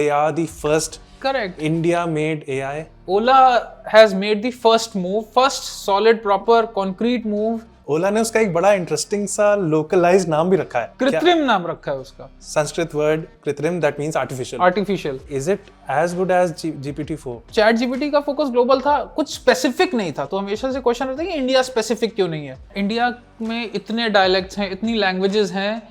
they are the first Correct. India-made AI. Ola has made the first solid, proper, concrete move. ओला ने उसका एक बड़ा interesting सा localised नाम भी रखा है. कृत्रिम नाम रखा है उसका. संस्कृत वर्ड कृत्रिम, that means artificial. Artificial. Is it as good as GPT-4? Chat GPT का फोकस ग्लोबल था, कुछ स्पेसिफिक नहीं था. तो हमेशा से क्वेश्चन रहता है कि इंडिया स्पेसिफिक क्यों नहीं है. इंडिया में इतने डायलेक्ट्स हैं, इतनी लैंग्वेजेस हैं,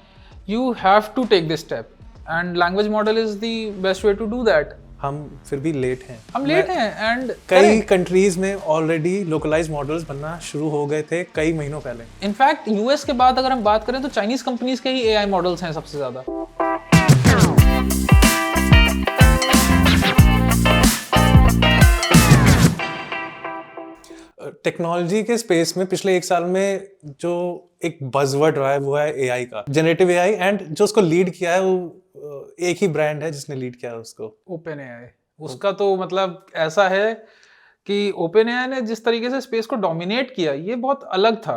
you have to take this step and language model is the best way to do that. हम फिर भी लेट हैं. हम लेट हैं एंड कई कंट्रीज में ऑलरेडी लोकलाइज्ड मॉडल्स बनना शुरू हो गए थे कई महीनों पहले. इनफैक्ट यूएस के बाद अगर हम बात करें तो चाइनीज कंपनीज के ही एआई मॉडल्स हैं सबसे ज्यादा. टेक्नोलॉजी के स्पेस में पिछले एक साल में जो एक बज़वर्ड रहा है वो है एआई का, जनरेटिव एआई. एंड जो उसको लीड किया है वो एक ही ब्रांड है जिसने लीड किया है उसको, ओपन एआई. उसका तो मतलब ऐसा है कि ओपन एआई ने जिस तरीके से स्पेस को डोमिनेट किया ये बहुत अलग था.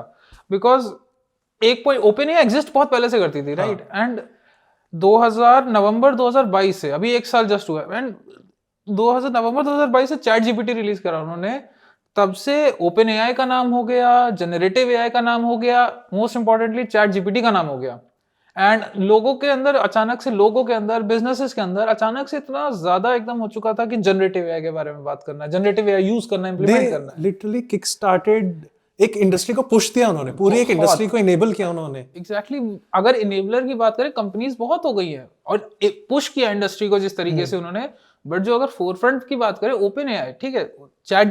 बिकॉज एक पॉइंट ओपन एआई एग्जिस्ट बहुत पहले से करती थी, राइट. एंड नवंबर 2022 से, अभी एक साल जस्ट हुआ, एंड नवंबर 2022 से चैट जीपीटी रिलीज करा उन्होंने. तब से ओपन एआई का नाम हो गया, जनरेटिव एआई का नाम हो गया, मोस्ट इंपॉर्टेंटली चैट जीपीटी का नाम हो गया. एंड लोगों के अंदर अचानक से, बिजनेसेस के अंदर अचानक से इतना ज्यादा एकदम हो चुका था कि जनरेटिव एआई के बारे में बात करना है, जनरेटिव एआई यूज करना है, इंप्लीमेंट करना है. लिटरली किक स्टार्टेड एक इंडस्ट्री को पुश दिया उन्होंने, पूरी एक इंडस्ट्री को इनेबल किया उन्होंने. एग्जैक्टली. अगर इनेबलर की बात करें, कंपनीज बहुत हो गई हैं और पुश किया इंडस्ट्री को जिस तरीके से उन्होंने. बट जो अगर फोरफ्रंट की बात करें, ओपन एआई, ठीक है, चैट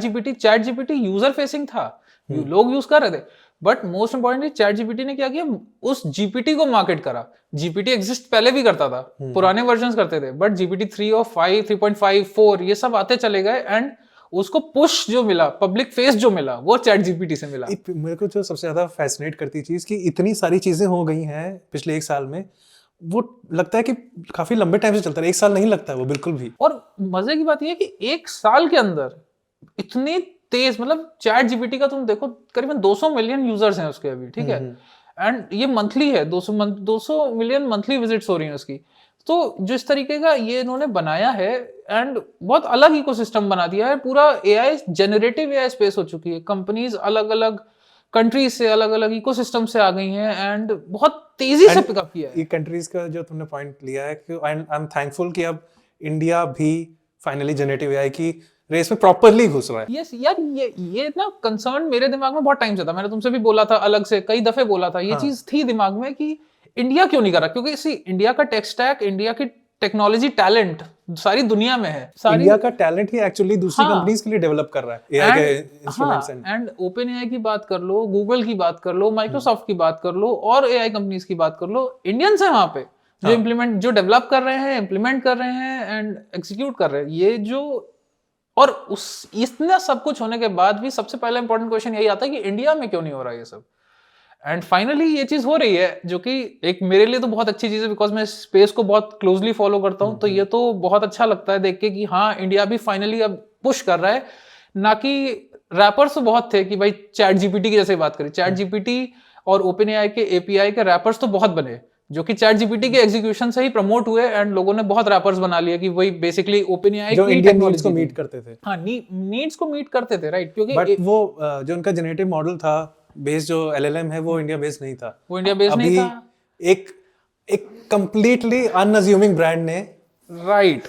जीपीटी यूजर फेसिंग था, लोग यूज कर रहे थे. But most importantly chat GPT ने क्या किया, उस जीपीटी को मार्केट करा. जीपीटी एग्जिस्ट पहले भी करता था, पुराने वर्जन्स करते थे, बट जीपीटी 3 और 5, 3.5, 4 ये सब आते चले गए. एंड उसको पुश जो मिला, पब्लिक फेस जो मिला, वो चैट जीपीटी से मिला. मेरे को जो सबसे ज्यादा फैसिनेट करती चीज कि इतनी सारी चीजें हो गई हैं पिछले एक साल में, वो लगता है कि काफी लंबे टाइम से चलता है. एक साल नहीं लगता है वो बिल्कुल भी. और मजे की बात ये है कि एक साल के अंदर इतनी तेज, मतलब चैट जीपीटी का तुम देखो करीबन 200 मिलियन यूजर्स हैं उसके अभी, ठीक है. एंड ये मंथली है, 200 मिलियन मंथली विजिट्स हो रही हैं उसकी. तो जो इस तरीके का ये इन्होंने बनाया है एंड बहुत अलग इकोसिस्टम बना दिया है. पूरा एआई जनरेटिव एआई स्पेस हो चुकी है. कंपनीज अलग अलग कंट्रीज से, अलग अलग इकोसिस्टम से आ गई हैं एंड बहुत तेजी से पिकअप किया है. ये कंट्रीज का जो तुमने पॉइंट लिया है कि आई एम थैंकफुल कि अब इंडिया भी फाइनली जनरेटिव एआई की रेस में प्रॉपर्ली घुस रहा है. यस यार, ये ना कंसर्न मेरे दिमाग में बहुत टाइम से था. मैंने तुमसे भी बोला था, अलग से कई दफे बोला था, ये चीज थी दिमाग में कि इंडिया क्यों नहीं कर रहा. क्योंकि इसी इंडिया का टेक स्टैक, इंडिया की टेक्नोलॉजी टैलेंट सारी दुनिया में है. इंडिया का टैलेंट ही एक्चुअली दूसरी कंपनीज के लिए डेवलप कर रहा है एआई के इंस्ट्रूमेंट्स. एंड ओपन एआई की बात कर लो, गूगल की बात कर लो, माइक्रोसॉफ्ट की बात कर लो, और एआई कंपनीज की बात कर लो, इंडियंस हैं वहां पे जो डेवलप कर रहे हैं, इंप्लीमेंट कर रहे हैं एंड एग्जीक्यूट कर रहे हैं. ये जो और इतना सब कुछ होने के बाद भी सबसे पहला इंपॉर्टेंट क्वेश्चन यही आता है कि इंडिया में क्यों नहीं हो रहा ये सब. एंड फाइनली ये चीज हो रही है, जो कि एक मेरे लिए तो बहुत अच्छी चीज है, बिकॉज मैं स्पेस को बहुत क्लोजली फॉलो करता हूँ. तो ये तो बहुत अच्छा लगता है देख के कि हाँ, इंडिया भी फाइनली अब पुश कर रहा है. ना कि रैपर्स तो बहुत थे कि भाई चैट जीपीटी की जैसे बात करें, चैट जीपीटी और ओपन एआई के एपीआई के रैपर्स तो बहुत बने, जो कि चैट जीपीटी के एग्जीक्यूशन से ही प्रमोट हुए. एंड लोगों ने बहुत रैपर्स बना लिए कि वही बेसिकली ओपन एआई जो इंडियन नीड्स को मीट करते थे. हाँ, नीड्स को मीट करते थे, राइट. क्योंकि बट वो जो उनका जनरेटिव मॉडल था बेस, जो एलएलएम है, वो इंडिया बेस्ड नहीं था. वो इंडिया बेस्ड नहीं था. एक कंप्लीटली अनअज्यूमिंग ब्रांड ने, राइट,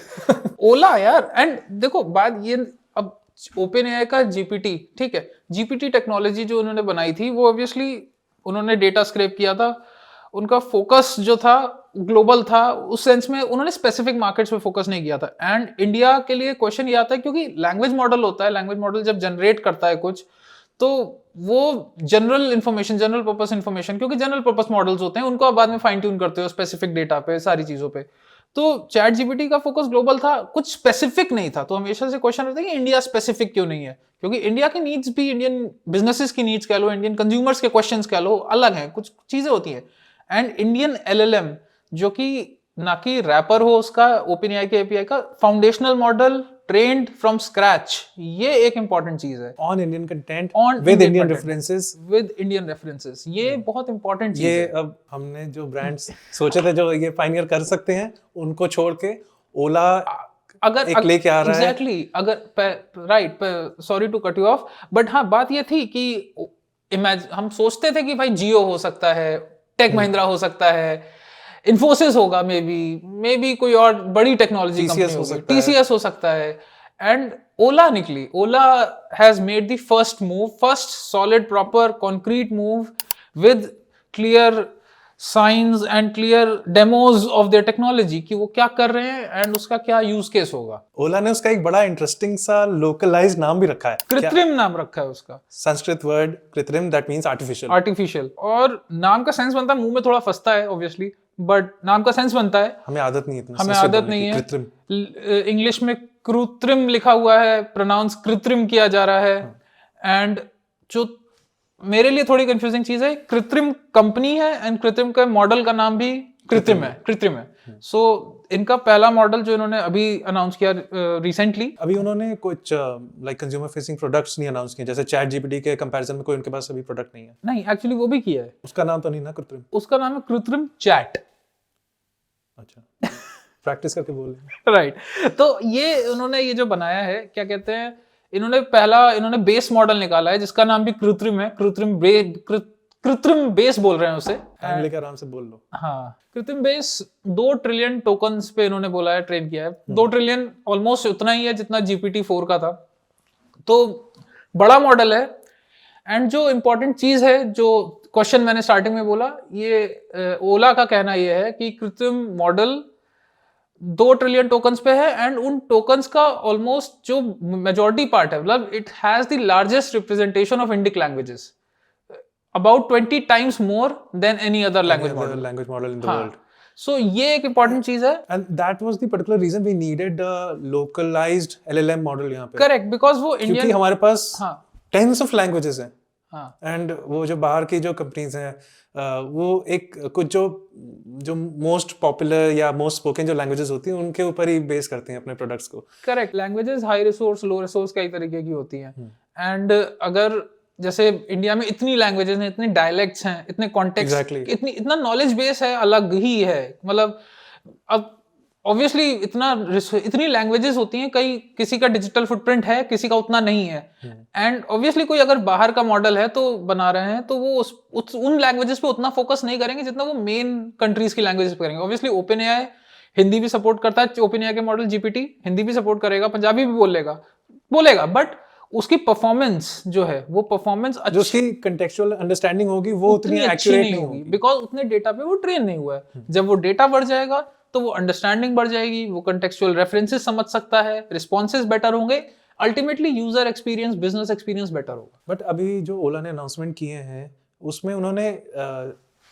ओला यार. एंड देखो बात ये, अब ओपन एआई का जीपीटी, ठीक है, जीपीटी टेक्नोलॉजी जो उन्होंने बनाई थी वो ऑब्वियसली उन्होंने डेटा स्क्रैप किया था. उनका फोकस जो था ग्लोबल था, उस सेंस में उन्होंने स्पेसिफिक मार्केट्स पे फोकस नहीं किया था. एंड इंडिया के लिए क्वेश्चन ये आता है क्योंकि लैंग्वेज मॉडल होता है, लैंग्वेज मॉडल जब जनरेट करता है कुछ, तो वो general information, general purpose information, क्योंकि जनरल पर्पस मॉडल्स होते हैं, उनको आप बाद में फाइन ट्यून करते हो स्पेसिफिक डेटा पे, सारी चीजों पे. तो चैट जीपीटी का फोकस ग्लोबल था, कुछ स्पेसिफिक नहीं था. तो हमेशा से क्वेश्चन रहता है कि इंडिया स्पेसिफिक क्यों नहीं है. क्योंकि इंडिया की नीड्स भी, इंडियन बिजनेसेस की नीड्स कह लो, इंडियन कंज्यूमर्स के क्वेश्चंस कह लो, अलग हैं, कुछ चीजें होती हैं. एंड इंडियन एलएलएम, जो कि ना कि रैपर हो उसका, ओपन एआई के एपीआई का foundational model trained from scratch, ये एक इंपॉर्टेंट चीज है. On Indian content with Indian references, ये बहुत इंपॉर्टेंट चीज है. ये अब हमने जो ब्रांड्स सोचे थे जो ये पायनियर कर सकते हैं, उनको छोड़ के ओला अगर एक लेके आ रहा है। एग्जैक्टली अगर right, sorry to cut you off, but हाँ बात ये थी कि हम सोचते थे कि भाई जियो हो सकता है, टेक महिंद्रा हो सकता है, इन्फोसिस होगा, मे बी कोई और बड़ी टेक्नोलॉजी TCS कंपनी हो होगी, सकता है। टीसीएस हो सकता है, एंड ओला निकली। Ola has made the first solid proper concrete move with clear science and clear demos of their technology कि वो क्या कर रहे हैं एंड उसका क्या यूज केस होगा। ओला ने उसका एक बड़ा इंटरेस्टिंग सा लोकलाइज्ड नाम भी रखा है। कृत्रिम नाम रखा है उसका, संस्कृत वर्ड कृत्रिम, दैट मींस आर्टिफिशियल। आर्टिफिशियल, और नाम का सेंस बनता है, मुंह में थोड़ा फंसता है ऑब्वियसली, बट नाम का सेंस बनता है। हमें आदत नहीं है इतना हमें संस्कृत आदत बोलने नहीं की, है। कृत्रिम। इंग्लिश में कृत्रिम लिखा हुआ है, प्रोनाउंस कृत्रिम किया जा रहा है। एंड जो मेरे लिए थोड़ी कंफ्यूजिंग चीज है, कृत्रिम कंपनी है एंड कृत्रिम का मॉडल का नाम भी कृत्रिम है। सो इनका पहला मॉडल जो इन्होंने अभी अनाउंस किया रिसेंटली, अभी उन्होंने कुछ लाइक कंज्यूमर फेसिंग प्रोडक्ट्स नहीं अनाउंस किए, जैसे चैट जीपीटी के कंपैरिजन में कोई उनके पास अभी प्रोडक्ट नहीं है। नहीं एक्चुअली वो भी किया है, उसका नाम तो नहीं ना कृत्रिम? उसका नाम है कृत्रिम चैट। अच्छा, प्रैक्टिस करके बोल रहे हैं। राइट। तो ये उन्होंने ये जो बनाया है, क्या कहते हैं, इन्होंने बेस मॉडल निकाला है जिसका नाम भी कृत्रिम है। कृत्रिम बेस बोल रहे हैं उसे। टाइम लेकर आराम से बोल लो। हाँ, कृत्रिम बेस 2 ट्रिलियन टोकन्स पे इन्होंने बोला है, ट्रेन किया है। 2 ट्रिलियन ऑलमोस्ट उतना ही है जितना GPT-4 का था, तो बड़ा मॉडल है। एंड जो इंपॉर्टेंट चीज है, जो क्वेश्चन मैंने स्टार्टिंग में बोला, ये ओला का कहना ये है कि कृत्रिम मॉडल 2 ट्रिलियन टोकन्स पे है, एंड उन टोकन्स का ऑलमोस्ट जो मेजॉरिटी पार्ट है, मतलब it has the largest representation of Indic languages, about 20 times more than any other language model in the world. So ये एक important चीज है, and that was the particular reason we needed a localized LLM model यहाँ पे। correct, because वो Indian, क्योंकि हमारे पास हाँ tens of languages हैं, हाँ and वो जो बाहर की जो कंपनीज हैं वो एक कुछ जो मोस्ट पॉपुलर या मोस्ट स्पोकन जो लैंग्वेजेस होती हैं उनके ऊपर ही बेस करती हैं अपने प्रोडक्ट्स को। करेक्ट, लैंग्वेजेस हाई रिसोर्स लो रिसोर्स कई तरीके की होती हैं। एंड अगर जैसे इंडिया में इतनी लैंग्वेजेस हैं, इतने डायलेक्ट्स हैं, इतने कॉन्टेक्स्ट, Exactly. इतना नॉलेज बेस है, अलग ही है। मतलब अब ऑब्वियसली इतनी लैंग्वेजेस होती हैं, कई किसी का डिजिटल फुटप्रिंट है, किसी का उतना नहीं है। एंड ऑब्वियसली कोई अगर बाहर का मॉडल है तो बना रहे हैं, तो वो उन लैंग्वेजेस पे उतना फोकस नहीं करेंगे जितना वो मेन कंट्रीज की लैंग्वेजेस पे करेंगे। ऑब्वियसली ओपन एआई हिंदी भी सपोर्ट करता है, ओपन एआई के मॉडल जीपीटी हिंदी भी सपोर्ट करेगा, पंजाबी भी बोलेगा, बट उसकी परफॉर्मेंस जो है, वो परफॉर्मेंस जो उसकी कंटेक्चुअल अंडरस्टैंडिंग होगी वो उतनी एक्यूरेट नहीं होगी, बिकॉज उतने डेटा पे वो ट्रेन नहीं हुआ है। जब वो डेटा बढ़ जाएगा तो वो अंडरस्टैंडिंग बढ़ जाएगी, वो कंटेक्चुअल रेफरेंसेस समझ सकता है, रिस्पॉन्सेज बेटर होंगे, ultimately user experience, business experience better होगा। बट अभी जो ओला ने अनाउंसमेंट किए हैं उसमें उन्होंने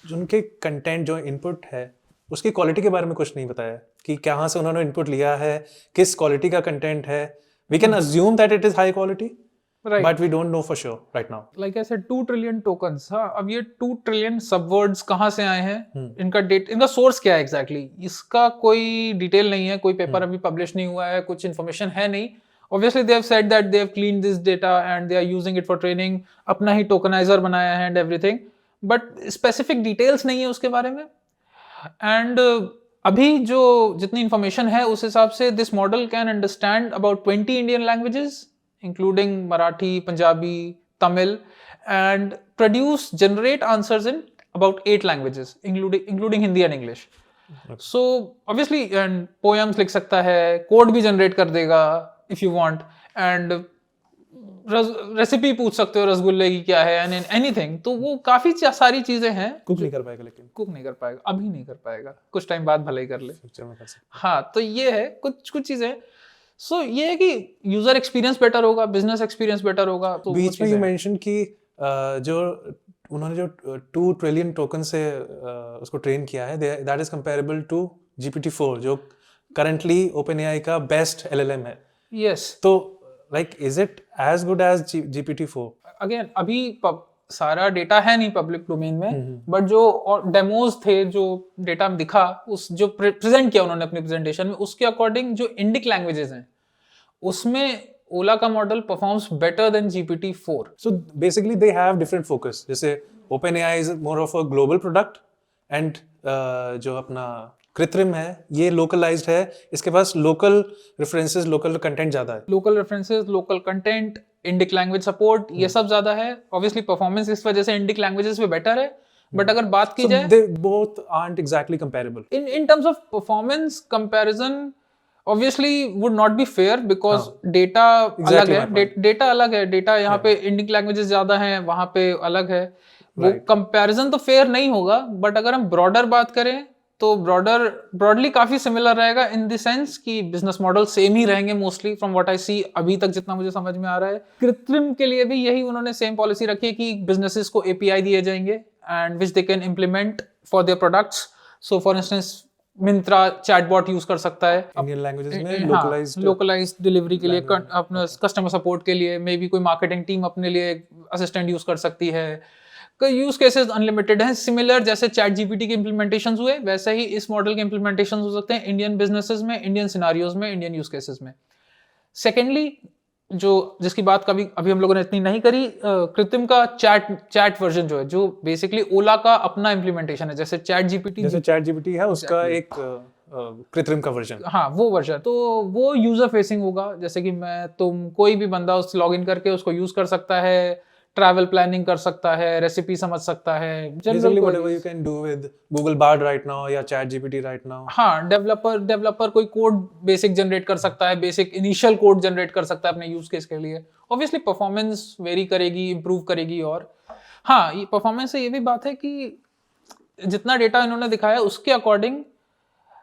उनके कंटेंट जो इनपुट है उसकी क्वालिटी के बारे में कुछ नहीं बताया कि कहाँ से उन्होंने इनपुट लिया है, किस क्वालिटी का कंटेंट है। We can assume that it is high quality, right, but we don't know for sure right now. Like I said, 2 trillion tokens. हाँ, अब ये 2 ट्रिलियन सबवर्ड्स कहाँ से आए हैं, इनका सोर्स क्या है एग्जैक्टली, इसका कोई डिटेल नहीं है, कोई पेपर अभी पब्लिश नहीं हुआ है, कुछ इन्फॉर्मेशन है नहीं। Obviously they have said that they have cleaned this data and they are using it for training, अपना ही टोकनाइजर बनाया है and everything, but specific details नहीं है उसके बारे में। And अभी जो जितनी इंफॉर्मेशन है उस हिसाब से this model can understand about 20 Indian languages including Marathi, Punjabi, Tamil, and generate answers in about 8 languages including Hindi and English. So obviously and poems लिख सकता है, कोड भी जनरेट कर देगा if you want, and recipe पूछ सकते हो रसगुल्ले की क्या है, एंड एनीथिंग। तो वो काफी सारी चीजें हैं। कुक नहीं कर पाएगा, लेकिन कुक नहीं कर पाएगा, अभी नहीं कर पाएगा, कुछ टाइम बाद भले ही कर ले, फ्यूचर में कर सकते। हाँ, तो ये है कुछ चीजें। सो ये है कि यूजर एक्सपीरियंस बेटर होगा, बिजनेस एक्सपीरियंस बेटर होगा। तो बीच में यू मेंशन कि जो उन्होंने जो 2 ट्रिलियन टोकन से उसको ट्रेन किया है, that is comparable to GPT-4 जो करंटली OpenAI का बेस्ट LLM है। यस, तो like is it as good as GPT-4? Again अभी सारा डेटा है नहीं पब्लिक डोमेन में, बट जो डेमोज थे, जो डेटा दिखा, उस जो प्रेजेंट किया उन्होंने अपनी प्रेजेंटेशन में, उसके अकॉर्डिंग जो इंडिक लैंग्वेजेस हैं उसमें ओला का model performs better than GPT-4। So basically they have different focus. जैसे OpenAI is more of a global product and जो अपना कृत्रिम है, ये लोकलाइज्ड है, इसके पास लोकल रेफरेंसेस, लोकल कंटेंट ज्यादा है। Local references, local content, Indic language support, ये सब ज्यादा है। ऑब्वियसली परफॉर्मेंस इस वजह से इंडिक लैंग्वेजेस में बेटर है, बट अगर बात की So जाए they both aren't exactly comparable. in terms of performance comparison obviously would not be fair because data Exactly अलग my है, डेटा अलग है, डेटा यहाँ पे इंडिक लैंग्वेजेस ज्यादा हैं, वहाँ पे अलग है, वो कंपैरिजन तो फेयर नहीं होगा। बट अगर हम ब्रॉडर बात करें तो ब्रॉडली काफी सिमिलर रहेगा इन द सेंस कि बिजनेस मॉडल सेम ही रहेंगे मोस्टली, फ्रॉम व्हाट आई सी अभी तक जितना मुझे समझ में आ रहा है। कृत्रिम के लिए भी यही उन्होंने सेम पॉलिसी रखी है कि बिजनेसेस को एपीआई दिए जाएंगे and which they can implement for their products. So for instance Myntra chatbot use कर सकता है इंडियन लैंग्वेजेस में लोकलाइज्ड डिलीवरी के लिए, अपने कस्टमर सपोर्ट के लिए, मे बी कोई मार्केटिंग टीम अपने लिए असिस्टेंट यूज कर सकती है। कई यूज केसेस अनलिमिटेड हैं, सिमिलर जैसे चैट जीपीटी के इम्प्लीमेंटेशंस हुए वैसे ही इस मॉडल के इम्प्लीमेंटेशंस हो सकते हैं इंडियन बिजनेसेस में, इंडियन सिनारियोज में, इंडियन यूज केसेस में। सेकेंडली, जो जिसकी बात कभी अभी हम लोगों ने इतनी नहीं करी, कृत्रिम का चैट वर्जन जो है, जो बेसिकली ओला का अपना इम्प्लीमेंटेशन है, जैसे चैट जीपीटी है उसका एक कृत्रिम का वर्जन। हाँ, वो वर्जन तो वो यूजर फेसिंग होगा, जैसे कि कोई भी बंदा उस लॉग इन करके उसको यूज कर सकता है, ट्रैवल प्लानिंग कर सकता है, रेसिपी समझ सकता है, generally whatever you can do with Google Bard right now या चैट जीपीटी राइट नाउ। हाँ, डेवलपर कोई कोड बेसिक जनरेट कर सकता है, बेसिक इनिशियल कोड जनरेट कर सकता है अपने यूज केस के लिए। ऑब्वियसली परफॉर्मेंस वेरी करेगी, इंप्रूव करेगी। और हाँ, ये परफॉर्मेंस से ये भी बात है कि जितना डेटा इन्होंने दिखाया उसके according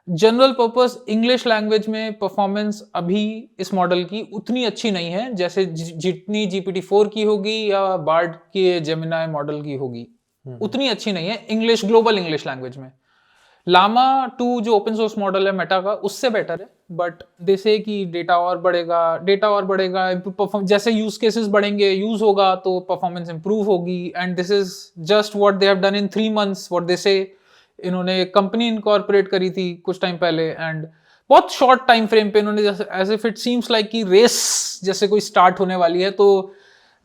general purpose English language में परफॉर्मेंस अभी इस मॉडल की उतनी अच्छी नहीं है जैसे जितनी GPT-4 की होगी या बार्ड के जेमिनाई मॉडल की होगी, उतनी अच्छी नहीं है इंग्लिश, ग्लोबल इंग्लिश लैंग्वेज में। लामा 2 जो ओपन सोर्स मॉडल है मेटा का, उससे बेटर है, बट दे से कि डेटा और बढ़ेगा, जैसे यूज केसेस बढ़ेंगे, यूज होगा तो परफॉर्मेंस इंप्रूव होगी। And this is just what they have done in 3 months, what they से। इन्होंने कंपनी इनकॉर्पोरेट करी थी कुछ टाइम पहले एंड बहुत शॉर्ट टाइम फ्रेम पे इन्होंने, जैसे as if it seems like कि रेस जैसे कोई स्टार्ट होने वाली है, तो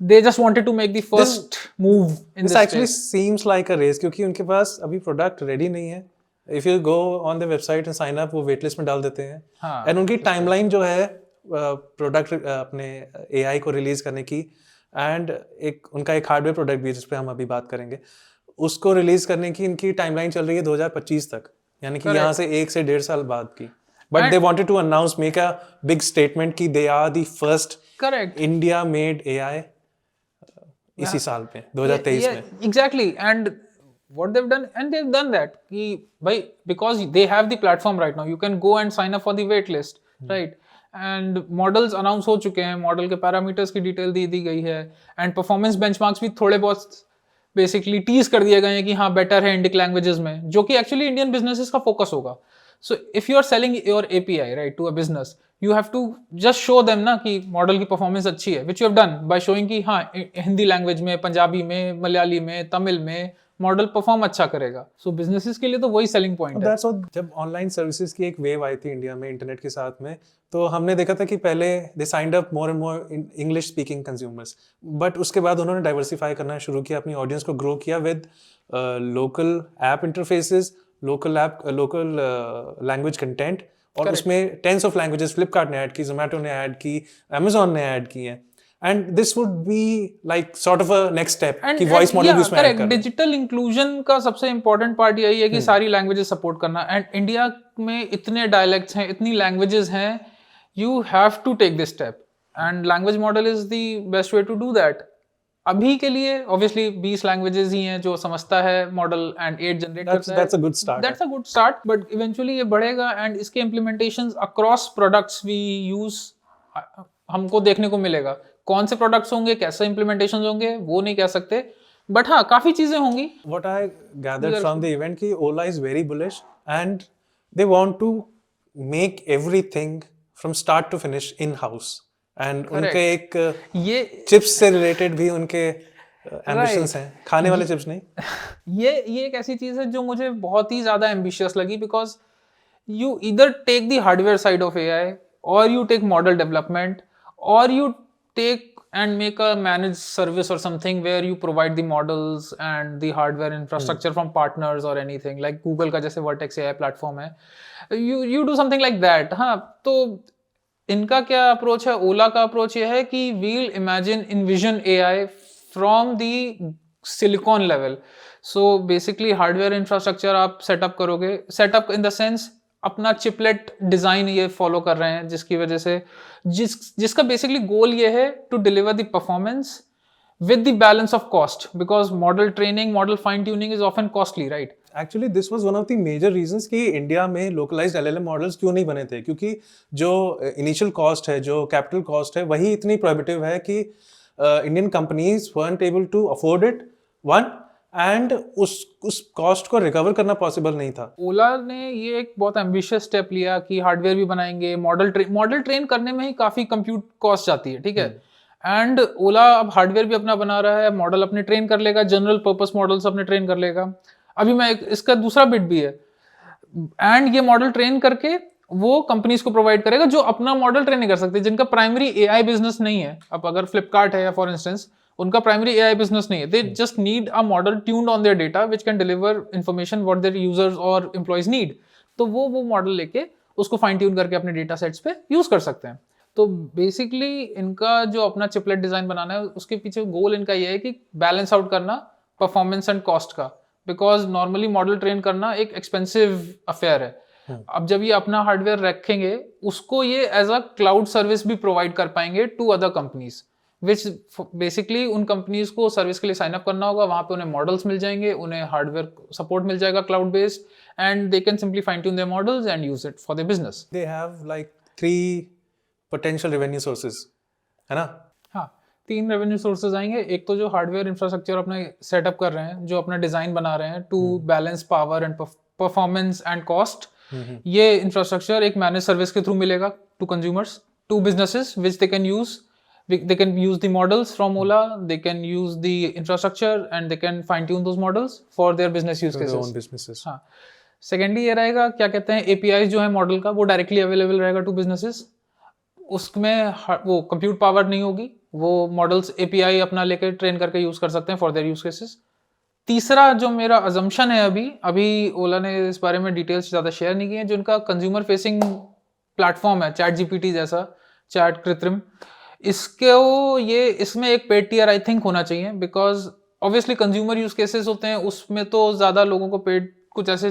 they just wanted to make the first move in this actually space. seems like a race क्योंकि उनके पास अभी प्रोडक्ट रेडी नहीं है। If you go on the website and sign up, वो वेट लिस्ट में डाल देते हैं। हाँ, एंड उनकी टाइमलाइन जो है प्रोडक्ट अपने AI को रिलीज करने की, एंड उनका एक हार्डवेयर प्रोडक्ट भी है जिस पे हम अभी बात करेंगे, उसको रिलीज करने की इनकी टाइमलाइन चल रही है 2025 तक, यानी कि यहाँ से 1 से 1.5 साल बाद की। But they wanted to announce, make a big statement कि they are the first India made AI इसी साल में 2023 में। Exactly, and what they've done that कि भाई, because they have the platform right now, you can go and sign up for the wait list, right? And models announce हो चुके हैं, model के पैरामीटर्स की डिटेल दी गई है, एंड परफॉर्मेंस बेंचमार्क्स भी थोड़े बहुत बेसिकली टीज कर दिए गए हैं कि हाँ बेटर है इंडिक लैंग्वेजेस में, जो कि एक्चुअली इंडियन बिजनेसेस का फोकस होगा। So if you are selling your API right to a business, you have to just show them ना कि मॉडल की परफॉर्मेंस अच्छी है, which you have done by showing कि हाँ हिंदी लैंग्वेज में, पंजाबी में, मलयाली में, तमिल में मॉडल परफॉर्म अच्छा करेगा। सो बिजनेसेस के लिए तो वही सेलिंग पॉइंट है। जब ऑनलाइन सर्विसेज की एक वेव आई थी इंडिया में इंटरनेट के साथ में, तो हमने देखा था कि पहले they signed up more and more English speaking consumers, but उसके बाद उन्होंने डाइवर्सिफाई करना शुरू किया, अपनी ऑडियंस को ग्रो किया with local app interfaces, local language content, और उसमें टेंस ऑफ लैंग्वेजेस फ्लिपकार्ट ने ऐड की, जोमेटो ने ऐड की, अमेजोन ने ऐड की है। And this would be like sort of a next step कि वॉइस मॉडल भी उसमें ऐड करना। डिजिटल इंक्लूजन का सबसे इंपॉर्टेंट पार्ट यही है कि सारी लैंग्वेजेस सपोर्ट करना, एंड इंडिया में इतने डायलेक्ट्स हैं, इतनी लैंग्वेजेस हैं, you have to take this step, and language model is the best way to do that. अभी के लिए ऑब्वियसली 20 लैंग्वेजेस ही हैं जो समझता है मॉडल, एंड 8 जनरेट करता है। That's a good start. That's a good start, but eventually ये बढ़ेगा, एंड इसके implementations across products we use हमको देखने को मिलेगा। कौन से प्रोडक्ट्स होंगे, कैसे इम्प्लीमेंटेशन होंगे, वो नहीं कह सकते, बट हाँ काफी चीजें होंगी। What I gathered from the event कि Ola is very bullish and they want to make everything from start to finish in house, and उनके एक ये चिप्स से रिलेटेड भी उनके एम्बिशंस हैं, खाने वाले चिप्स नहीं। ये एक ऐसी चीज है जो मुझे बहुत ही ज्यादा एम्बिशियस लगी, because you either take the hardware side of AI, और यू टेक मॉडल डेवलपमेंट, और you take and make a managed service or something where you provide the models and the hardware infrastructure from partners or anything like Google का जैसे Vertex AI platform है, you do something like that. हाँ, तो इनका क्या approach है, ओला का approach ये है कि we'll imagine envision AI from the silicon level. So basically hardware infrastructure आप सेटअप करोगे, सेटअप इन द सेंस अपना चिपलेट डिजाइन ये फॉलो कर रहे हैं, जिसकी वजह से जिसका बेसिकली गोल ये है to deliver the performance with the balance of cost, because model training, model fine tuning is often costly, right? Actually this was one of the major reasons कि इंडिया में लोकलाइज्ड एलएलएम मॉडल्स क्यों नहीं बने थे, क्योंकि जो initial cost है, जो कैपिटल कॉस्ट है, वही इतनी प्रोहिबिटिव है कि Indian companies weren't able to afford it, one, and उस कॉस्ट को रिकवर करना पॉसिबल नहीं था. ओला ने ये एक बहुत एम्बिशियस स्टेप लिया कि हार्डवेयर भी बनाएंगे, मॉडल ट्रेन करने में ही काफी कंप्यूट कॉस्ट जाती है, ठीक है. एंड ओला अब हार्डवेयर भी अपना बना रहा है, मॉडल अपने ट्रेन कर लेगा, जनरल पर्पस मॉडल्स अपने ट्रेन कर लेगा. अभी मैं इसका दूसरा बिट भी है, एंड ये मॉडल ट्रेन करके वो कंपनीज को प्रोवाइड करेगा जो अपना मॉडल ट्रेन नहीं कर सकते, जिनका प्राइमरी एआई बिजनेस नहीं है. अब अगर फ्लिपकार्ट है फॉर इंस्टेंस, उनका प्राइमरी एआई बिजनेस नहीं है, they just need a model tuned on their data which can deliver information what their users और एम्प्लॉयज नीड. तो वो मॉडल लेके उसको फाइन ट्यून करके अपने डेटा सेट्स पे यूज कर सकते हैं. तो बेसिकली इनका जो अपना चिपलेट डिजाइन बनाना है, उसके पीछे गोल इनका ये है कि बैलेंस आउट करना परफॉर्मेंस एंड कॉस्ट का, बिकॉज नॉर्मली मॉडल ट्रेन करना एक एक्सपेंसिव अफेयर है. अब जब ये अपना हार्डवेयर रखेंगे, उसको ये एज अ क्लाउड सर्विस भी प्रोवाइड कर पाएंगे to other companies, which basically उन कंपनीज को सर्विस के लिए साइन अप करना होगा. वहां पे उन्हें मॉडल्स मिल जाएंगे, उन्हें हार्डवेयर सपोर्ट मिल जाएगा cloud based, and they can simply fine tune their models and use it for their business. They have like 3 potential revenue sources, है ना? हाँ, 3 रेवेन्यू सोर्सेज आएंगे. एक तो जो हार्डवेयर इंफ्रास्ट्रक्चर अपना सेटअप कर रहे हैं, जो अपना डिजाइन बना रहे हैं to balance power and performance and cost, ये इंफ्रास्ट्रक्चर एक मैनेज सर्विस के थ्रू मिलेगा to consumers, to businesses which they can use. They can use the models from Ola, they can use the infrastructure, and they can fine tune those models for their business use cases. own businesses. हाँ. Secondly ये रहेगा, क्या कहते हैं, APIs जो है model का, वो डायरेक्टली अवेलेबल रहेगा टू बिजनेसेस. उसमें वो कंप्यूट पावर नहीं होगी, वो मॉडल्स API अपना लेकर ट्रेन करके यूज कर सकते हैं फॉर देयर यूज केसेस. तीसरा जो मेरा अजम्पशन है, अभी ओला ने इस बारे में डिटेल्स ज़्यादा शेयर नहीं किए हैं, जो उनका कंज्यूमर फेसिंग प्लेटफॉर्म है, चैट जीपीटी जैसा, चैट कृत्रिम, इसमें एक पेड टियर आई थिंक होना चाहिए, because obviously consumer use cases होते हैं, उसमें तो ज़्यादा लोगों को पेड कुछ ऐसे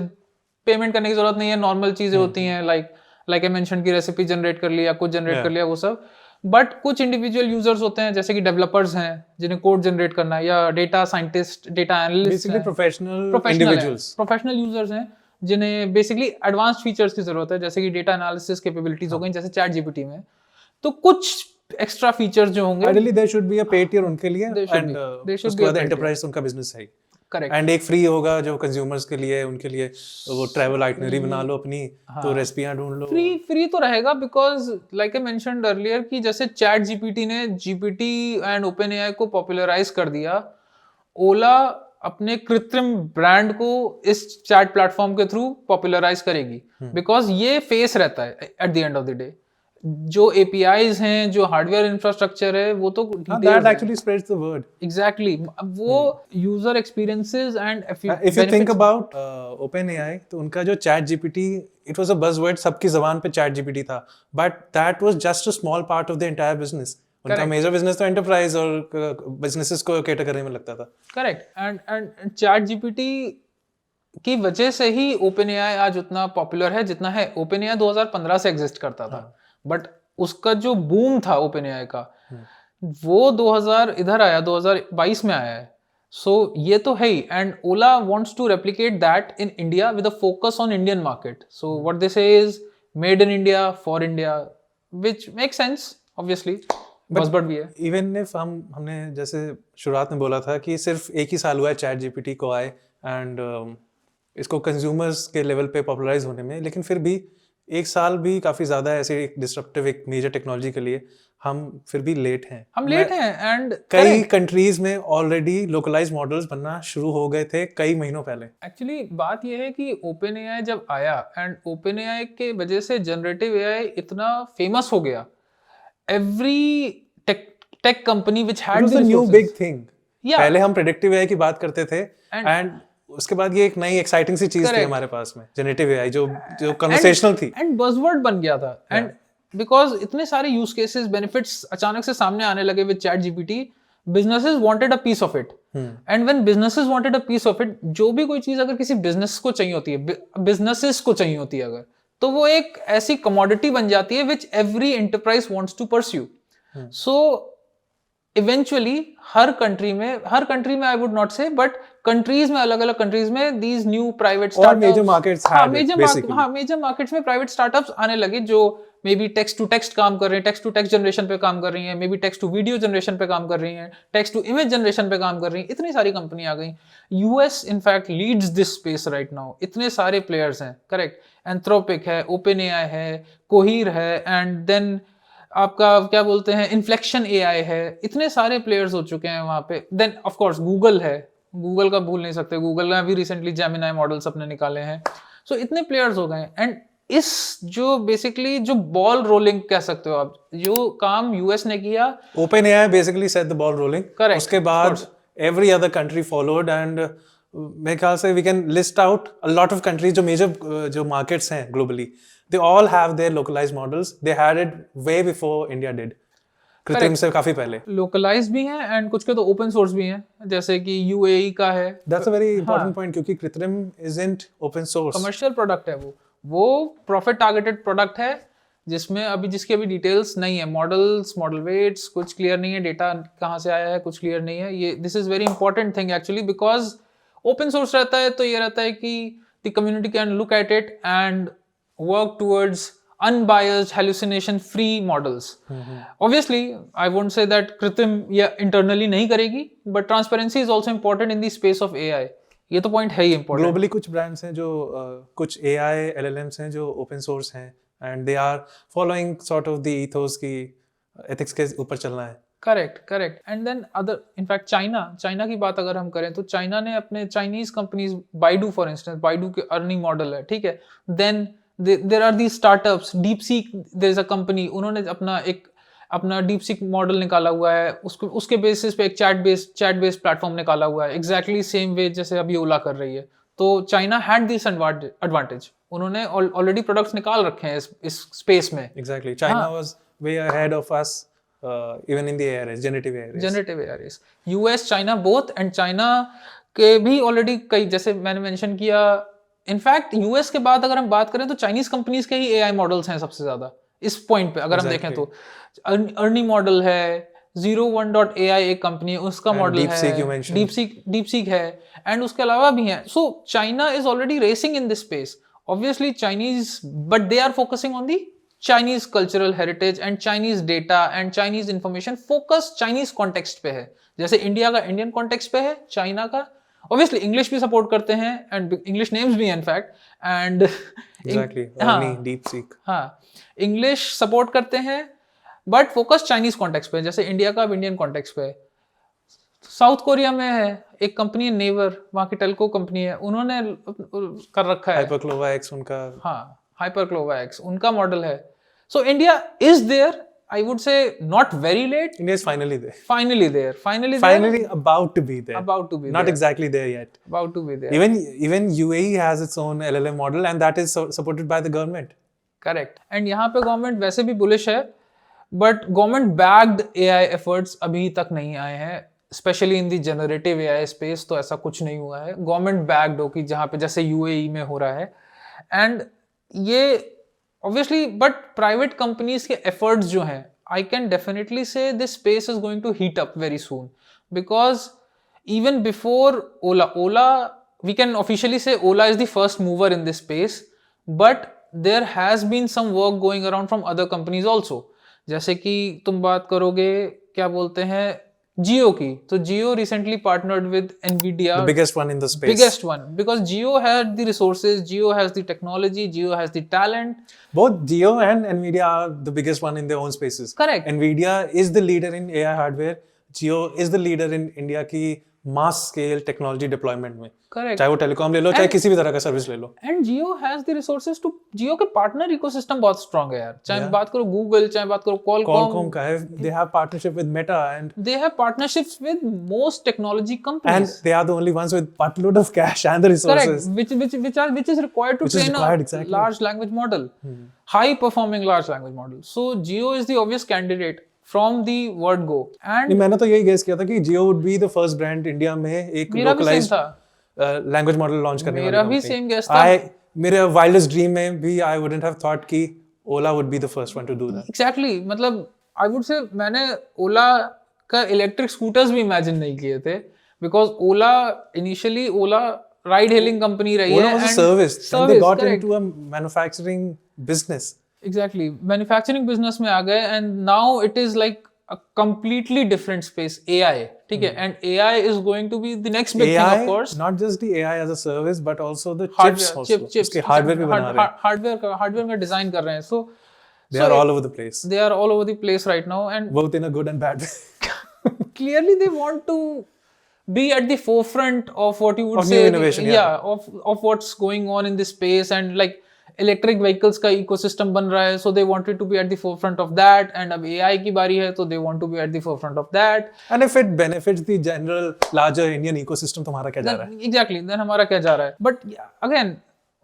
पेमेंट करने की जरूरत नहीं है. नॉर्मल चीज़ें होती हैं लाइक आई मेंशन की रेसिपी जनरेट कर लिया, कुछ जनरेट कर लिया, वो सब. बट कुछ इंडिविजुअल यूजर्स होते हैं, जैसे कि डेवलपर्स हैं जिन्हें कोड जनरेट करना है, या data scientist, data analyst, professional users हैं जिन्हें बेसिकली एडवांस्ड फीचर्स की जरूरत है, जैसे कि डेटा एनालिसिस कैपेबिलिटीज हो गई, जैसे चैट जीपीटी में. तो कुछ एक्स्ट्रा फीचर्स जो होंगे, ideally there should be a paid tier उनके लिए, एंड उसके बाद एंटरप्राइज उनका बिजनेस है. करेक्ट. एंड एक फ्री होगा जो कंज्यूमर्स के लिए, उनके लिए वो ट्रैवल आइटनरी बना लो अपनी, तो रेसिपियां ढूंढ लो. फ्री तो रहेगा, because like I mentioned earlier कि जैसे चैट जीपीटी ने जीपीटी एंड ओपन एआई को पॉपुलराइज कर दिया, ओला अपने कृत्रिम ब्रांड को इस चैट प्लेटफॉर्म के थ्रू पॉपुलराइज करेगी, बिकॉज ये फेस रहता है at the end of the day. जो APIs हैं, जो हार्डवेयर इंफ्रास्ट्रक्चर है, वो तो that actually spreads the word. Exactly. वो user experiences and if you think about OpenAI, तो उनका जो chat GPT, it was a buzzword, सबकी जबान पे चैट जीपीटी था, but that was just a small part of the entire business. उनका major business तो एंटरप्राइज और बिजनेसेस को कैटर करने में लगता था. करेक्ट. एंड चैट जीपीटी की वजह से ही OpenAI आज उतना पॉपुलर है जितना है. OpenAI 2015 से एग्जिस्ट करता था, बट उसका जो बूम था OpenAI का, वो 2022 में आया है. सो ये तो है ही, and Ola wants to replicate that in India with a focus on Indian market. So what they say is made in India for India, which make sense obviously, but भी है. इवन इफ हमने जैसे शुरुआत में बोला था कि सिर्फ एक ही साल हुआ है चैट जीपीटी को आए एंड इसको कंज्यूमर्स के लेवल पे पॉपुलराइज होने में, लेकिन फिर भी एक साल भी काफी ज्यादा है ऐसे एक डिस्ट्रप्टिव, एक मेजर टेक्नोलॉजी के लिए. हम फिर भी लेट हैं. एंड कई कंट्रीज में ऑलरेडी लोकलाइज्ड मॉडल्स बनना शुरू हो गए थे कई महीनों पहले. एक्चुअली बात यह है कि OpenAI जब आया, एंड OpenAI के वजह से जनरेटिव AI इतना फेमस हो गया, tech company which had It was the a new resources. big thing. Yeah. पहले हम प्रेडिक्टिव एआई की बात करते थे एंड उसके बाद ये एक नई एक्साइटिंग सी चीज थी Correct. हमारे पास में जनरेटिव एआई जो कन्वर्सेशनल थी. एंड बज़वर्ड बन गया था एंड बिकॉज इतने सारे यूज केसेस बेनिफिट्स अचानक से सामने आने लगे with chat GPT, businesses wanted a piece of it. And when businesses wanted a piece of it, जो भी कोई चीज अगर किसी बिजनेस को चाहिए होती है, बिजनेसेस को चाहिए होती है अगर, तो वो एक ऐसी कमोडिटी बन जाती है which every enterprise wants to pursue. So eventually हर कंट्री में I would not say, but countries में, अलग अलग कंट्रीज में these new private startups, major markets major markets में प्राइवेट स्टार्टअप्स आने लगे जो maybe text to text काम कर रहे हैं, टेक्स्ट टू टेक्स्ट जनरेशन पे काम कर रही हैं, maybe text to video generation पे काम कर रही हैं, टेक्स्ट टू इमेज जनरेशन पे काम कर रही हैं. इतनी सारी कंपनी आ गई. US in fact leads this space right now. इतने सारे प्लेयर्स हैं. करेक्ट. एंथ्रोपिक है, ओपन एआई है, कोहीर है, एंड देन आपका क्या बोलते हैं, इन्फ्लेक्शन एआई है. इतने सारे प्लेयर्स हो चुके हैं वहां पे. देन ऑफ कोर्स गूगल है. गूगल का भूल नहीं सकते. गूगल ने अभी रिसेंटली जेमिनाई मॉडल्स अपने निकाले हैं. सो इतने प्लेयर्स हो गए. एंड इस जो बेसिकली जो बॉल रोलिंग कह सकते हो आप, जो काम यूएस ने किया, OpenAI basically set the ball rolling. उसके बाद every other country followed and मेरे ख्याल से we can list out a lot of countries जो मेजर जो मार्केट्स हैं globally, they all have their localised models. They had it way before India did. कृत्रिम से काफी पहले लोकलाइज्ड भी हैं एंड कुछ के तो ओपन सोर्स भी हैं, जैसे कि यूएई का है. That's a very important point, क्योंकि कृत्रिम isn't open source. Commercial product है वो प्रॉफिट टारगेटेड प्रोडक्ट है, जिसमें अभी जिसकी अभी डिटेल्स नहीं है. मॉडल्स, मॉडल वेट्स कुछ क्लियर नहीं है, डेटा कहाँ से आया है कुछ क्लियर नहीं है. ये this is very important thing actually, because open source रहता है तो ये रहता है कि the community can look at it and work towards unbiased, hallucination free models. Obviously I won't say that कृत्रिम या internally नहीं करेगी, but transparency is also important in the space of AI. ये तो पॉइंट है ही important. ग्लोबली कुछ brands हैं जो कुछ AI LLMs हैं जो ओपन सोर्स हैं and they are following sort of the ethos की एथिक्स के ऊपर चलना है. Correct. And then other, in fact China की बात अगर हम करें तो चाइना ने अपने Chinese companies, Baidu for instance, Baidu के अर्निंग मॉडल है, ठीक है. Then there are these startups, DeepSeek, there is a company, उन्होंने अपना DeepSeek मॉडल निकाला हुआ है. उसके बेसिस पे एक चैट बेस्ड प्लेटफॉर्म निकाला हुआ है, एग्जैक्टली सेम वे जैसे अभी ओला कर रही है. तो चाइना हैड दिस एडवांटेज. उन्होंने ऑलरेडी प्रोडक्ट्स निकाल रखे हैं इस स्पेस में. Exactly. China was way ahead of us even in the AI race, generative AI race. US, China both, and China के भी ऑलरेडी कई, जैसे मैंने मेंशन किया, इनफैक्ट यूएस के बाद अगर हम बात करें तो चाइनीज कंपनीज के ही एआई मॉडल्स हैं सबसे ज्यादा इस पॉइंट पे. अगर हम देखें तो अर्नी मॉडल है, 01.ai एक कंपनी है, उसका मॉडल है, डीपसीक है, एंड उसके अलावा भी हैं. So China is already racing in this space. Obviously Chinese, but they are focusing on the Chinese cultural heritage and Chinese data and Chinese information. Focus Chinese context पे है, जैसे India का Indian context पे है, China का obviously English भी support करते हैं एंड इंग्लिश नेम्स भी हैं इनफैक्ट, एंड एग्जैक्टली डीपसीक, हाँ, इंग्लिश सपोर्ट करते हैं, बट फोकस चाइनीज कॉन्टेक्स्ट पे, जैसे इंडिया का इंडियन कॉन्टेक्स्ट पे. साउथ कोरिया में है एक कंपनी है नेवर, वहाँ की टेलको कंपनी है, उन्होंने कर रखा है हाइपरक्लोवा एक्स उनका. हाँ, हाइपरक्लोवा एक्स उनका मॉडल है. So India is there. I would say not very late. India is finally there. Finally About to be there. Not exactly there yet. About to be there. Even UAE has its own LLM model and that is supported by the government. Correct. And यहाँ पे government वैसे भी bullish है, but government backed AI efforts अभी तक नहीं आए हैं, especially in the generative AI space. तो ऐसा कुछ नहीं हुआ है government backed हो कि जहाँ पे जैसे UAE में हो रहा है. And ये obviously, but private companies के efforts जो हैं, I can definitely say this space is going to heat up very soon, because even before Ola, we can officially say Ola is the first mover in this space, but there has been some work going around from other companies also. जैसे कि तुम बात करोगे क्या बोलते हैं जियो की, तो जियो recently partnered with Nvidia, the biggest one in the space. Biggest one, because Jio had the resources, Jio has the technology, Jio has the talent. Both Jio and Nvidia are the biggest one in their own spaces. Correct. Nvidia is the leader in AI hardware. Jio is the leader in India की mass scale technology deployment में, correct चाहे वो telecom ले लो चाहे किसी भी तरह का सर्विस ले लो। And Jio has the resources to, Jio के पार्टनर इकोसिस्टम बहुत स्ट्रांग है यार, चाहे Yeah. बात करो गूगल, चाहे बात करो Qualcomm Qualcomm, का है, they have partnership with Meta and they have partnerships with most technology companies. they are the only ones with buttload of cash and the resources. Correct, which is required to Which is train required, a exactly. large language model, high performing large language model. So Jio is the obvious candidate from the word go. नहीं, And मैंने तो यही guess किया था कि Jio would be the first brand India में एक मेरा भी same localized था, लैंग्वेज मॉडल लॉन्च करने वाली मेरा भी company. same guess था। मेरे वाइल्डेस्ट ड्रीम में भी I wouldn't have thought कि Ola would be the first one to do that. Exactly, मतलब I would say मैंने ओला का इलेक्ट्रिक स्कूटर्स भी इमेजिन नहीं किए थे, because Ola initially Ola ride hailing company रही Ola है was a and service and they got correct. into a manufacturing business. Exactly, manufacturing business में आ गए and now it is like a completely different space, AI, ठीक है, and AI is going to be the next big thing of course. not just the AI as a service but also the chips hardware also. उसके hardware भी बना रहे हैं. Hardware का design कर रहे हैं, सो They are all over the place. they are all over the place right now and Both in a good and bad way. clearly they want to be at the forefront of what you would Of say new innovation, yeah. of what's going on in this space, and like electric vehicles का ecosystem बन रहा है, so they wanted to be at the forefront of that, and अब AI की बारी है तो they want to be at the forefront of that. And if it benefits the general larger Indian ecosystem, तो हमारा क्या जा रहा है? Exactly, then हमारा क्या जा रहा है, but again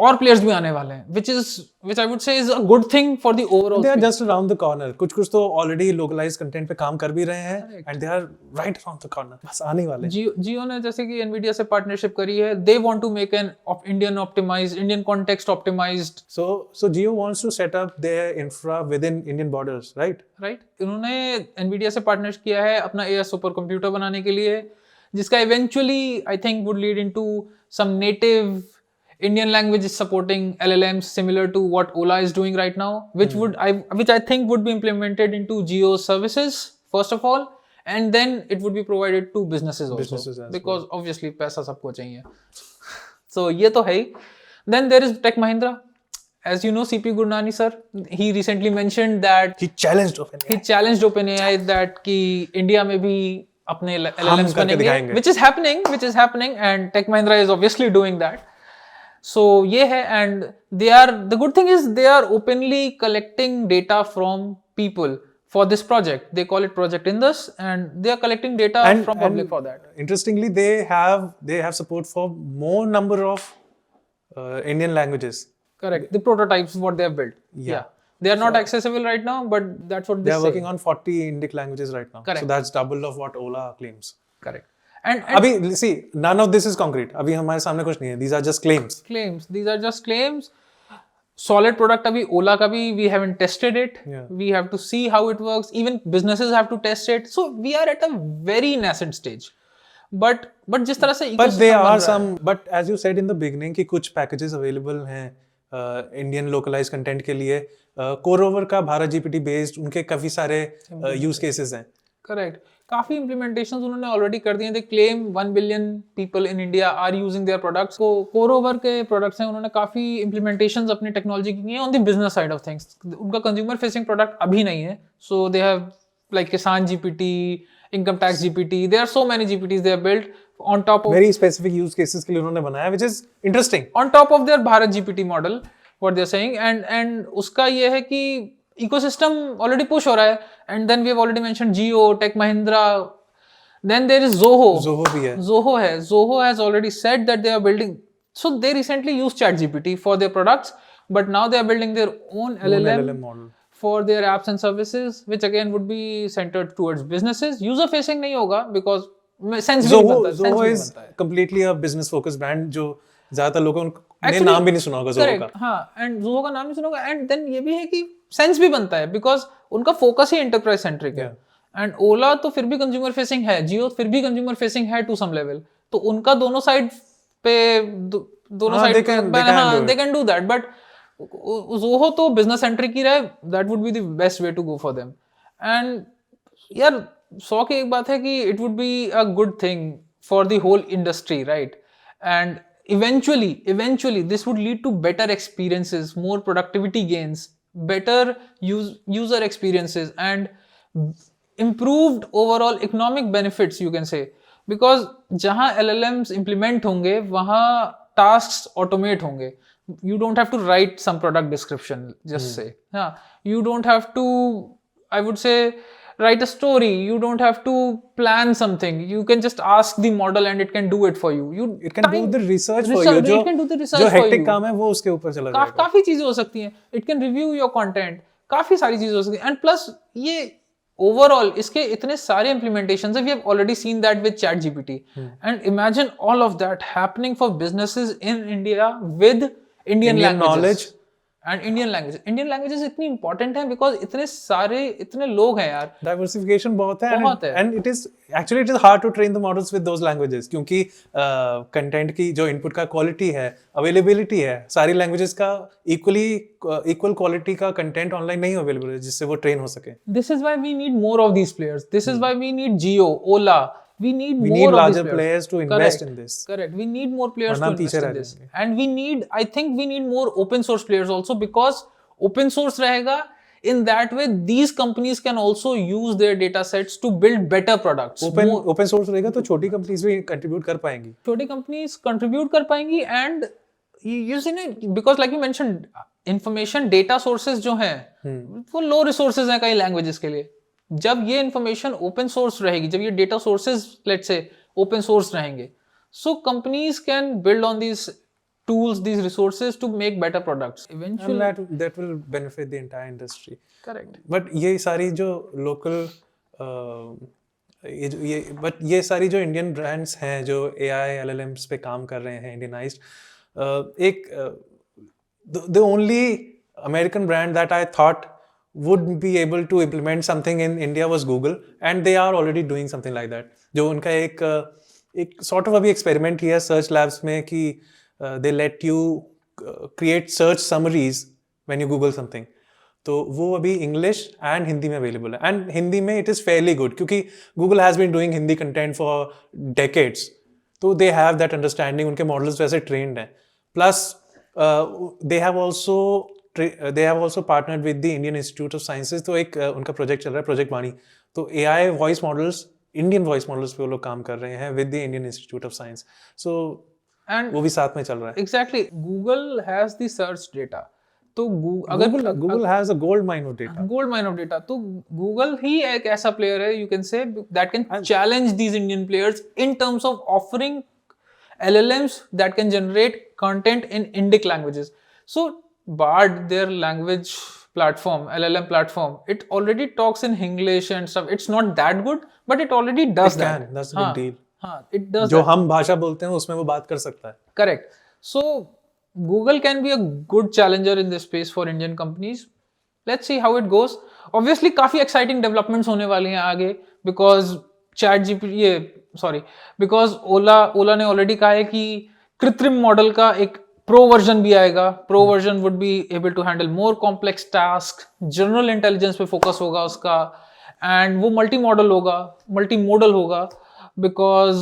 और players भी आने वाले हैं, which I would say is a good thing for the overall They are space. just around the corner. कुछ तो already localized content पे काम कर भी रहे हैं and they are right around the corner. बस आने ही वाले. जियो ने जैसे कि Nvidia से पार्टनरशिप करी है, they want to make an Indian context optimized, So Jio wants to set up their infra within Indian borders, right? right? इन्होंने Nvidia से पार्टनरशिप किया है अपना AI सुपर कंप्यूटर बनाने के लिए, जिसका eventually I think would lead into some native Indian languages supporting LLMs similar to what Ola is doing right now, which I think would be implemented into Jio services first of all, and then it would be provided to businesses also, Businesses as because obviously पैसा सबको चाहिए. So ये तो है ही. Then there is Tech Mahindra. As you know, CP Gurnani sir, he recently mentioned that He challenged OpenAI. he challenged OpenAI that कि India में भी अपने LLMs करके बनेंगे, दिखाएंगे. which is happening, and Tech Mahindra is obviously doing that. So ये है, and the good thing is they are openly collecting data from people for this project. They call it Project Indus, and they are collecting data from public for that. Interestingly, they have support for more number of Indian languages. Correct. The prototypes what they have built. Yeah. They are not accessible right now, but that's what They they are say. working on 40 Indic languages right now. Correct. So that's double of what Ola claims. Correct. And अभी see, none of this is concrete. अभी हमारे सामने कुछ नहीं है. These are just claims. claims. These are just claims. Solid product अभी Ola का भी we haven't tested it. Yeah. We have to see how it works. Even businesses have to test it. So we are at a very nascent stage. But जिस तरह से But ecosystem there बन are रहा some. But as you said in the beginning कि कुछ packages available हैं Indian localized content के लिए. Coreover का भारत GPT based उनके काफी सारे use cases हैं. Correct. काफी implementations उन्होंने already कर दिए. They claim 1 billion people in India are using their products. So Coreover के products हैं, उन्होंने काफी implementations अपनी technology की हैं on the business side of things. उनका consumer facing product अभी नहीं है. So they have like Kisan GPT, Income Tax GPT. There are so many GPTs they have built on top of Very specific use cases के लिए उन्होंने बनाया, which is interesting. on top of their Bharat GPT model, what they're saying, and उसका ये है कि ecosystem already push हो रहा है, and then we have already mentioned Jio, Tech Mahindra, then there is Zoho. Zoho भी है. Zoho has already said that they are building, so they recently used ChatGPT for their products, but now they are building their own LLM model. for their apps and services, which again would be centered towards businesses. User facing नहीं होगा because sense भी नहीं बनता है. Zoho is completely a business focused brand जो ज्यादातर लोगों ने नाम भी नहीं सुना होगा Zoho का. हाँ, and Zoho का नाम नहीं सुना होगा, and then ये भी है कि सेंस भी बनता है because उनका फोकस ही एंटरप्राइज सेंट्रिक है. एंड ओला तो फिर भी कंज्यूमर फेसिंग है, जियो फिर भी कंज्यूमर फेसिंग है टू सम लेवल, तो उनका दोनों साइड पे दोनों side they can do that, but Zoho तो बिजनेस सेंट्रिक ही रहे, that would be the best way to go for them. And यार 100 की एक बात है कि it would be a good thing for the whole industry, right? And eventually this would lead to better experiences, more productivity gains, better user experiences, and improved overall economic benefits, you can say, because जहां LLMs implement होंगे वहां task automate होंगे. You don't have to write some product description, just say. Yeah, you don't have to, I would say, write a story. You don't have to plan something. You can just ask the model and it can do it for you. It can do the research for you. It can do the research जो for hectic you. काम है वो उसके ऊपर चला जाएगा. काफी चीजें हो सकती हैं. It can review your content. काफी सारी चीजें हो सकती हैं. And plus ये overall इसके इतने सारे implementations हैं. We have already seen that with ChatGPT. And imagine all of that happening for businesses in India with Indian languages. knowledge and Indian languages. Indian languages इतनी important है because इतने लोग हैं यार. Diversification बहुत है. बहुत है. And it is hard to train the models with those languages क्योंकि content की जो input का quality है, availability है, सारी languages का equal quality का content online नहीं available है जिससे वो train हो सके. This is why we need more of these players. This is why we need Jio, Ola. We need larger players to invest in this. Correct. We need more players to invest in this. जाएंगे. And I think we need more open source players also because open source रहेगा. In that way, these companies can also use their data sets to build better products. Open source रहेगा तो छोटी companies भी contribute कर पाएंगी. छोटी companies contribute कर पाएंगी and you see because like you mentioned, information data sources जो हैं वो low resources हैं कई languages के लिए. जब ये इंफॉर्मेशन ओपन सोर्स रहेगी, जब ये data sources let's say open source रहेंगे, so companies can build on these tools, these resources to make better products. Eventually, and that will benefit the entire industry. Correct. But ये सारी जो local ये सारी जो Indian brands हैं जो AI LLMs पे काम कर रहे हैं Indianized, the only American brand that I thought would be able to implement something in India was Google, and they are already doing something like that. जो उनका एक sort of अभी experiment किया search labs में कि they let you create search summaries when you Google something. तो वो अभी English and हिंदी में available है, and हिंदी में it is fairly good क्योंकि Google has been doing Hindi content for decades. तो they have that understanding, उनके models वैसे trained हैं. Plus they have also partnered with the Indian Institute of Sciences. तो एक उनका प्रोजेक्ट चल रहा है, प्रोजेक्ट वाणी. तो AI voice models, Indian voice models पे वो लोग काम कर रहे हैं with the Indian Institute of Science. So and वो भी साथ में चल रहा है. Exactly. Google has the search data. तो Google has a gold mine of data. तो गूगल ही एक ऐसा प्लेयर है, you can say, that can challenge these Indian players in terms of offering LLMs that can generate content in Indic languages. So Bard, their language platform, LLM platform, it already talks in English and stuff. It's not that good, but it already does that. That's a good deal. हाँ, it does जो that. हम भाषा बोलते हैं उसमें वो बात कर सकता है. Correct. So Google can be a good challenger in this space for Indian companies. Let's see how it goes. Obviously काफी exciting developments होने वाली हैं आगे because because Ola ने already कहा है कि कृत्रिम मॉडल का एक प्रो वर्जन भी आएगा. Pro version would be able to handle more complex task, general intelligence पे फोकस होगा उसका, एंड वो मल्टी मोडल होगा बिकॉज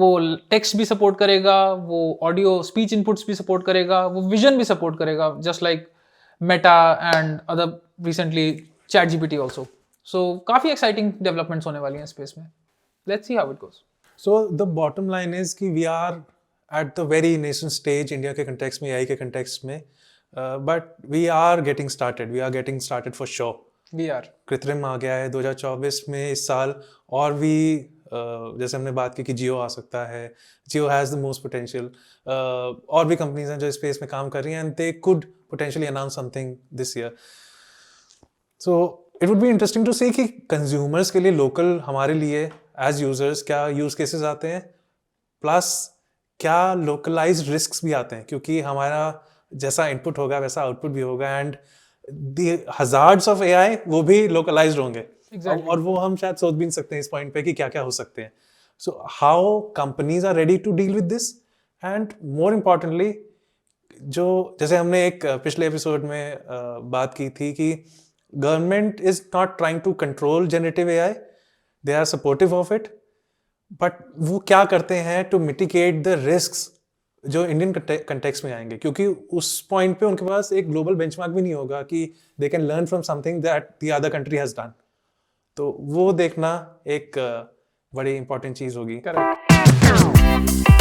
वो टेक्स्ट भी सपोर्ट करेगा, वो ऑडियो स्पीच इनपुट्स भी सपोर्ट करेगा, वो विजन भी सपोर्ट करेगा, just like Meta and other recently ChatGPT also. So काफी एक्साइटिंग डेवलपमेंट्स होने वाली हैं स्पेस में. Let's see how it goes. So the bottom line is कि we are at the very nascent stage India के context में, AI के context में, but we are getting started for sure. We are. कृत्रिम आ गया है 2024 में इस साल, और भी जैसे हमने बात की कि जियो आ सकता है. जियो हैज़ द मोस्ट पोटेंशियल. और भी कंपनीज हैं जो स्पेस में काम कर रही हैं and they could potentially announce something this year. So it would be interesting to see कि consumers के लिए local, हमारे लिए as users क्या use cases आते हैं, plus क्या लोकलाइज्ड रिस्क्स भी आते हैं, क्योंकि हमारा जैसा इनपुट होगा वैसा आउटपुट भी होगा, and the hazards of AI वो भी लोकलाइज्ड होंगे. Exactly. और वो हम शायद सोच भी नहीं सकते हैं इस पॉइंट पे कि क्या क्या हो सकते हैं. So how companies are ready to deal with this, and more importantly जो जैसे हमने एक पिछले एपिसोड में बात की थी कि government is not trying to control generative AI, they are supportive of it, but वो क्या करते हैं टू मिटिगेट द रिस्क्स जो इंडियन कंटेक्स्ट में आएंगे, क्योंकि उस पॉइंट पे उनके पास एक ग्लोबल बेंचमार्क भी नहीं होगा कि they can learn from something that the other country has done. तो वो देखना एक बड़ी इंपॉर्टेंट चीज होगी. करेक्ट. है।